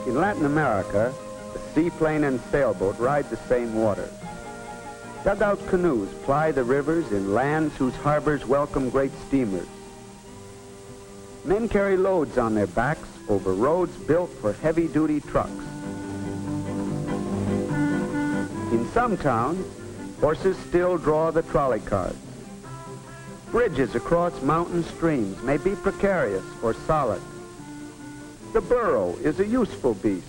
In Latin America, the seaplane and sailboat ride the same waters. Dugout canoes ply the rivers in lands whose harbors welcome great steamers. Men carry loads on their backs over roads built for heavy-duty trucks. In some towns, horses still draw the trolley cars. Bridges across mountain streams may be precarious or solid. The burro is a useful beast,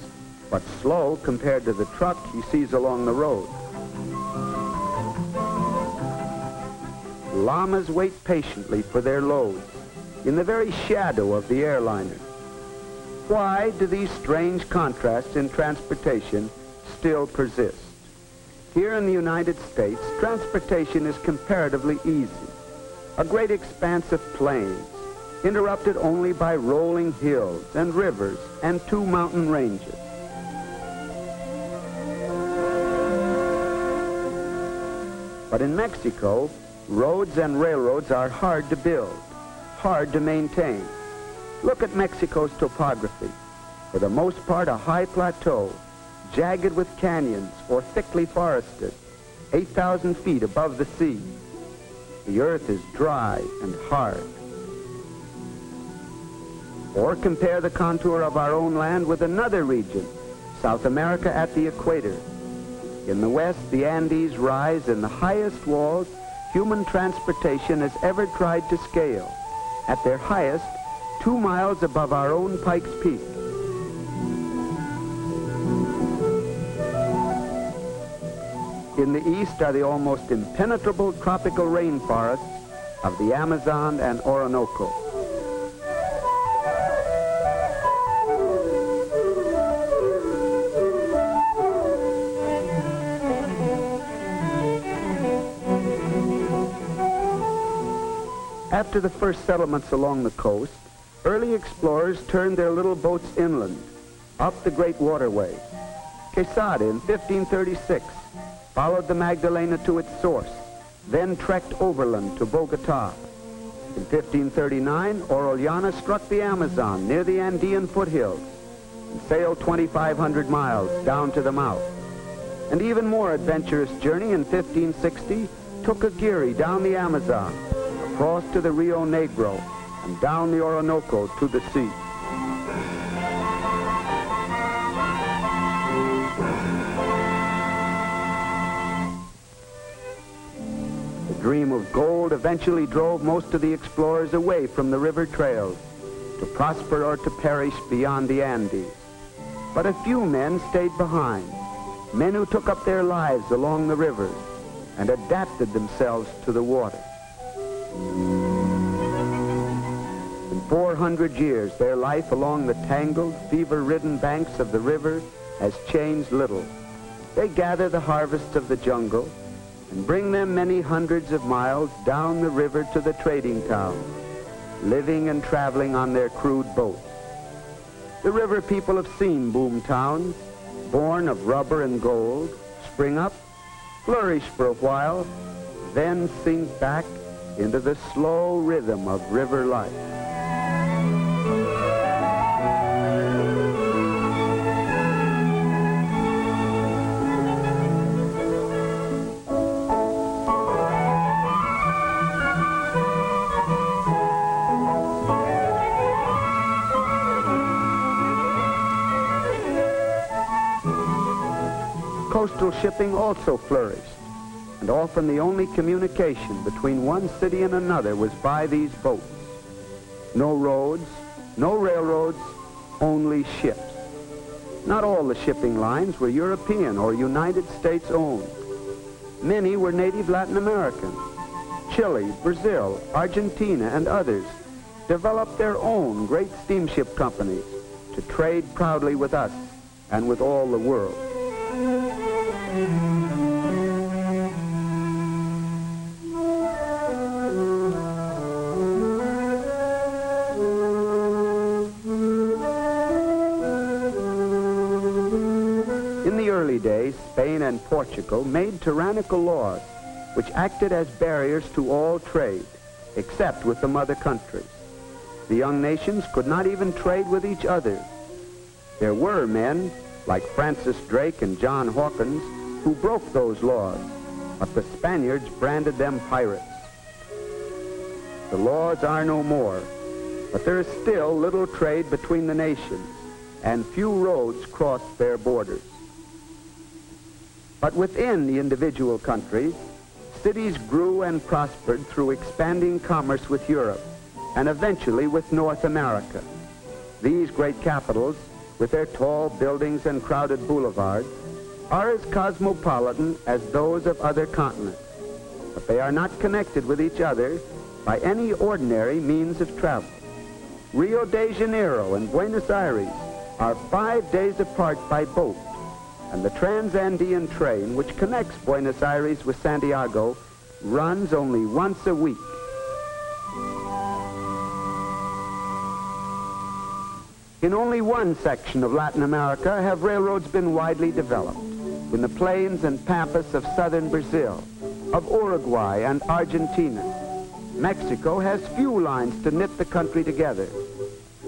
but slow compared to the truck he sees along the road. Llamas wait patiently for their loads in the very shadow of the airliner. Why do these strange contrasts in transportation still persist? Here in the United States, transportation is comparatively easy. A great expanse of plains, interrupted only by rolling hills and rivers and 2 mountain ranges. But in Mexico, roads and railroads are hard to build, hard to maintain. Look at Mexico's topography. For the most part, a high plateau, jagged with canyons or thickly forested, 8,000 feet above the sea. The earth is dry and hard. Or compare the contour of our own land with another region, South America at the equator. In the west, the Andes rise in the highest walls human transportation has ever tried to scale. At their highest, 2 miles above our own Pikes Peak. In the east are the almost impenetrable tropical rainforests of the Amazon and Orinoco. After the first settlements along the coast, early explorers turned their little boats inland, up the great waterway. Quesada in 1536 followed the Magdalena to its source, then trekked overland to Bogota. In 1539, Orellana struck the Amazon near the Andean foothills and sailed 2,500 miles down to the mouth. An even more adventurous journey in 1560 took Aguirre down the Amazon, across to the Rio Negro, and down the Orinoco to the sea. The dream of gold eventually drove most of the explorers away from the river trails, to prosper or to perish beyond the Andes. But a few men stayed behind, men who took up their lives along the rivers and adapted themselves to the water. In 400 years, their life along the tangled, fever-ridden banks of the river has changed little. They gather the harvests of the jungle and bring them many hundreds of miles down the river to the trading towns, living and traveling on their crude boats. The river people have seen boom towns, born of rubber and gold, spring up, flourish for a while, then sink back into the slow rhythm of river life. Coastal shipping also flourished, and often the only communication between one city and another was by these boats. No roads, no railroads, only ships. Not all the shipping lines were European or United States owned. Many were native Latin Americans. Chile, Brazil, Argentina, and others developed their own great steamship companies to trade proudly with us and with all the world. In the early days, Spain and Portugal made tyrannical laws which acted as barriers to all trade, except with the mother countries. The young nations could not even trade with each other. There were men, like Francis Drake and John Hawkins, who broke those laws, but the Spaniards branded them pirates. The laws are no more, but there is still little trade between the nations, and few roads cross their borders. But within the individual countries, cities grew and prospered through expanding commerce with Europe and eventually with North America. These great capitals, with their tall buildings and crowded boulevards, are as cosmopolitan as those of other continents, but they are not connected with each other by any ordinary means of travel. Rio de Janeiro and Buenos Aires are 5 days apart by boat, and the Trans-Andean train, which connects Buenos Aires with Santiago, runs only once a week. In only one section of Latin America have railroads been widely developed, in the plains and pampas of southern Brazil, of Uruguay and Argentina. Mexico has few lines to knit the country together.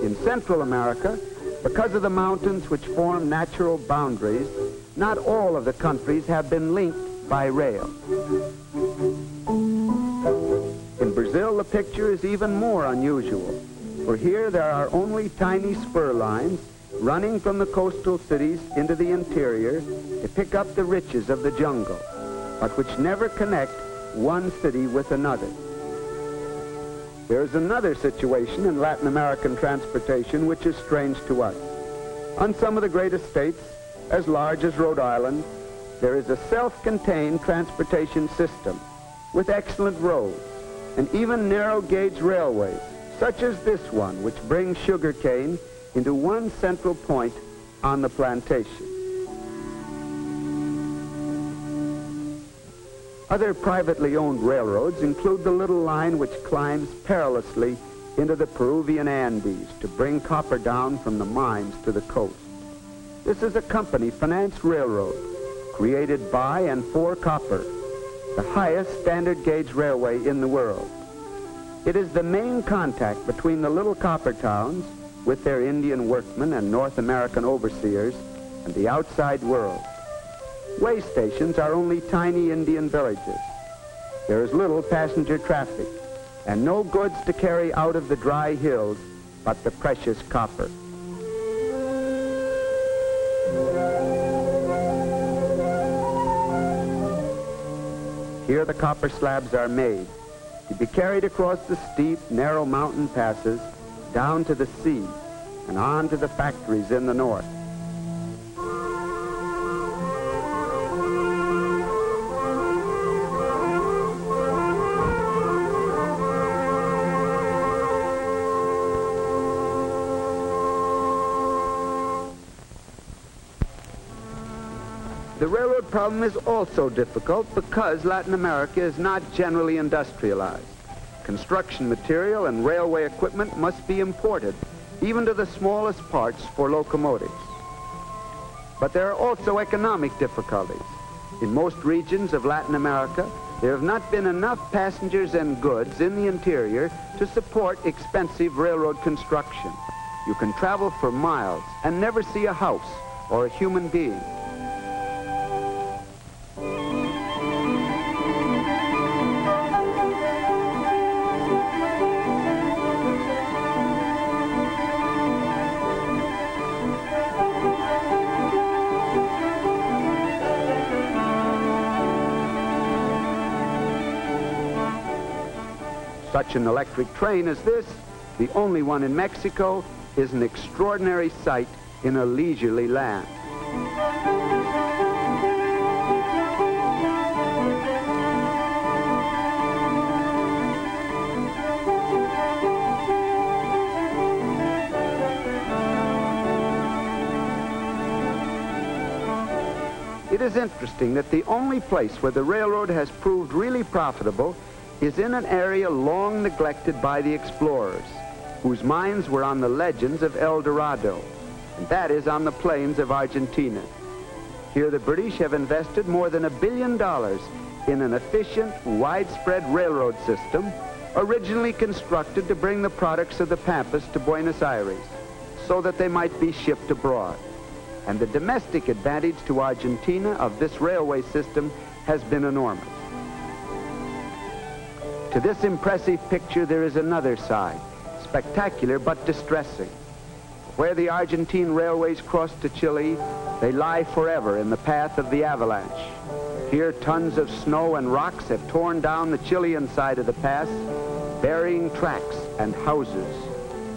In Central America, because of the mountains which form natural boundaries, not all of the countries have been linked by rail. In Brazil, the picture is even more unusual, for here there are only tiny spur lines running from the coastal cities into the interior to pick up the riches of the jungle, but which never connect one city with another. There is another situation in Latin American transportation which is strange to us. On some of the greatest states, as large as Rhode Island, there is a self-contained transportation system with excellent roads and even narrow-gauge railways, such as this one, which brings sugar cane into one central point on the plantation. Other privately owned railroads include the little line which climbs perilously into the Peruvian Andes to bring copper down from the mines to the coast. This is a company-financed railroad created by and for copper, the highest standard gauge railway in the world. It is the main contact between the little copper towns with their Indian workmen and North American overseers and the outside world. Way stations are only tiny Indian villages. There is little passenger traffic and no goods to carry out of the dry hills but the precious copper. Here the copper slabs are made to be carried across the steep, narrow mountain passes down to the sea and on to the factories in the north. The railroad problem is also difficult because Latin America is not generally industrialized. Construction material and railway equipment must be imported, even to the smallest parts for locomotives. But there are also economic difficulties. In most regions of Latin America, there have not been enough passengers and goods in the interior to support expensive railroad construction. You can travel for miles and never see a house or a human being. Such an electric train as this, the only one in Mexico, is an extraordinary sight in a leisurely land. It is interesting that the only place where the railroad has proved really profitable is in an area long neglected by the explorers, whose minds were on the legends of El Dorado, and that is on the plains of Argentina. Here the British have invested more than $1 billion in an efficient, widespread railroad system originally constructed to bring the products of the Pampas to Buenos Aires so that they might be shipped abroad. And the domestic advantage to Argentina of this railway system has been enormous. To this impressive picture, there is another side, spectacular but distressing. Where the Argentine railways cross to Chile, they lie forever in the path of the avalanche. Here, tons of snow and rocks have torn down the Chilean side of the pass, burying tracks and houses.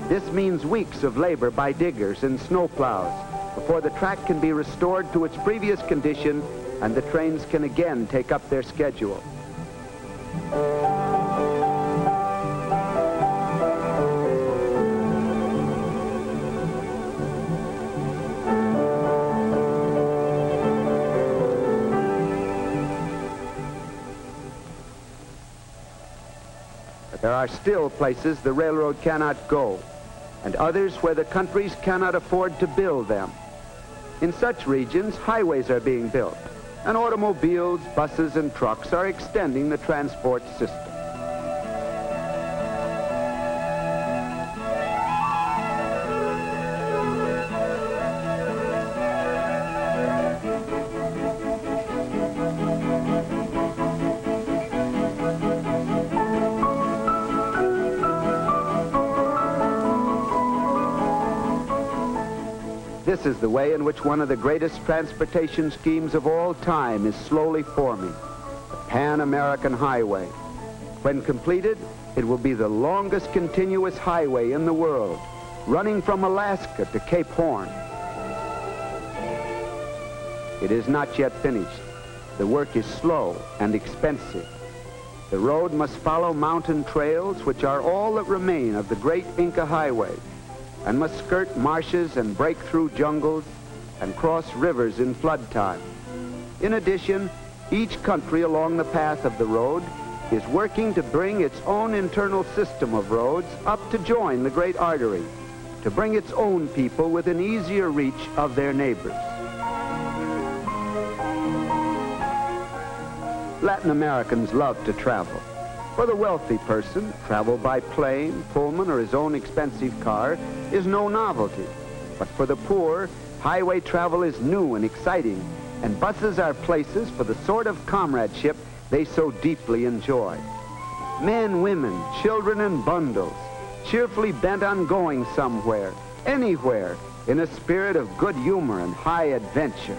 This means weeks of labor by diggers and snowplows before the track can be restored to its previous condition and the trains can again take up their schedule. There are still places the railroad cannot go, and others where the countries cannot afford to build them. In such regions, highways are being built, and automobiles, buses, and trucks are extending the transport system. This is the way in which one of the greatest transportation schemes of all time is slowly forming, the Pan-American Highway. When completed, it will be the longest continuous highway in the world, running from Alaska to Cape Horn. It is not yet finished. The work is slow and expensive. The road must follow mountain trails, which are all that remain of the great Inca Highway, and must skirt marshes and break through jungles and cross rivers in flood time. In addition, each country along the path of the road is working to bring its own internal system of roads up to join the great artery, to bring its own people within easier reach of their neighbors. Latin Americans love to travel. For the wealthy person, travel by plane, Pullman, or his own expensive car is no novelty. But for the poor, highway travel is new and exciting, and buses are places for the sort of comradeship they so deeply enjoy. Men, women, children, and bundles, cheerfully bent on going somewhere, anywhere, in a spirit of good humor and high adventure.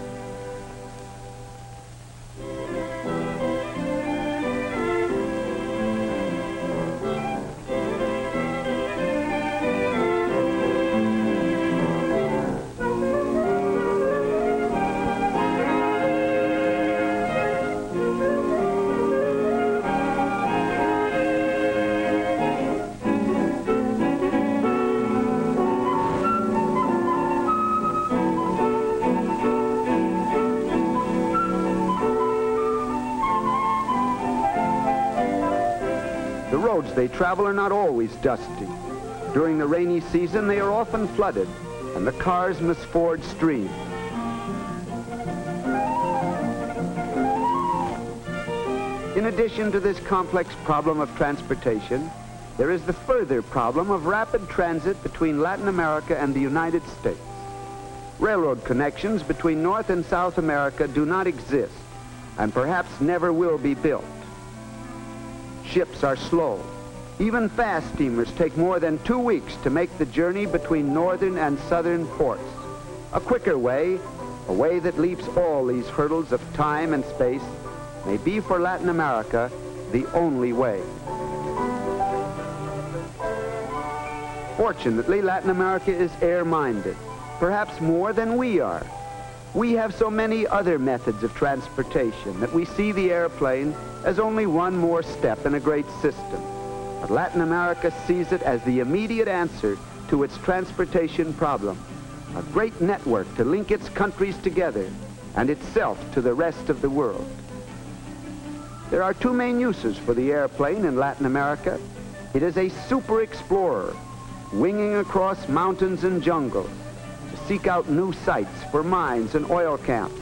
The roads they travel are not always dusty. During the rainy season, they are often flooded, and the cars must ford streams. In addition to this complex problem of transportation, there is the further problem of rapid transit between Latin America and the United States. Railroad connections between North and South America do not exist, and perhaps never will be built. Ships are slow. Even fast steamers take more than 2 weeks to make the journey between northern and southern ports. A quicker way, a way that leaps all these hurdles of time and space, may be for Latin America the only way. Fortunately, Latin America is air-minded, perhaps more than we are. We have so many other methods of transportation that we see the airplane as only one more step in a great system. But Latin America sees it as the immediate answer to its transportation problem, a great network to link its countries together and itself to the rest of the world. There are two main uses for the airplane in Latin America. It is a super explorer, winging across mountains and jungles to seek out new sites for mines and oil camps,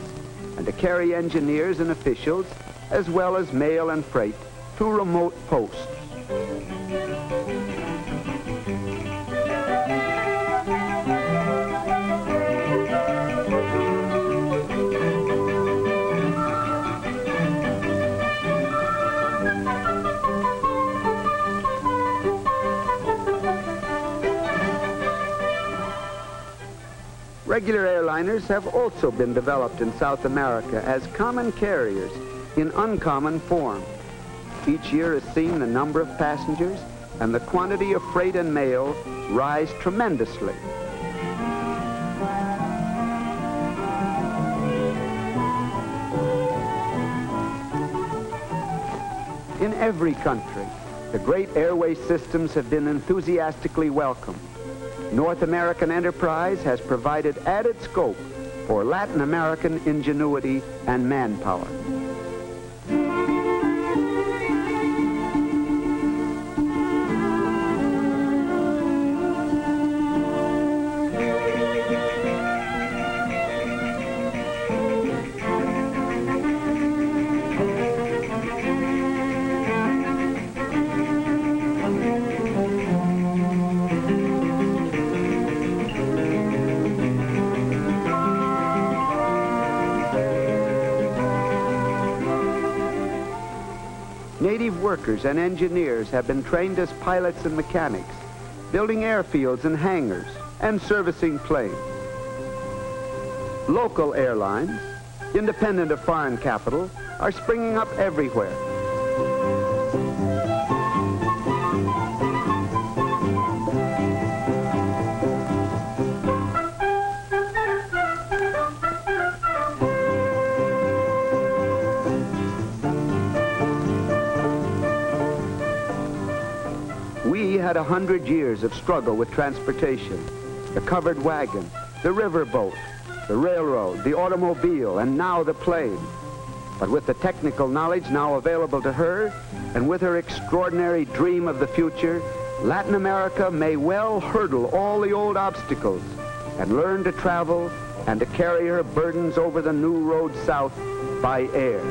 and to carry engineers and officials, as well as mail and freight, to remote posts. Regular airliners have also been developed in South America as common carriers in uncommon form. Each year has seen the number of passengers and the quantity of freight and mail rise tremendously. In every country, the great airway systems have been enthusiastically welcomed. North American enterprise has provided added scope for Latin American ingenuity and manpower. Native workers and engineers have been trained as pilots and mechanics, building airfields and hangars and servicing planes. Local airlines, independent of foreign capital, are springing up everywhere. We had 100 years of struggle with transportation, the covered wagon, the riverboat, the railroad, the automobile, and now the plane. But with the technical knowledge now available to her, and with her extraordinary dream of the future, Latin America may well hurdle all the old obstacles and learn to travel and to carry her burdens over the new road south by air.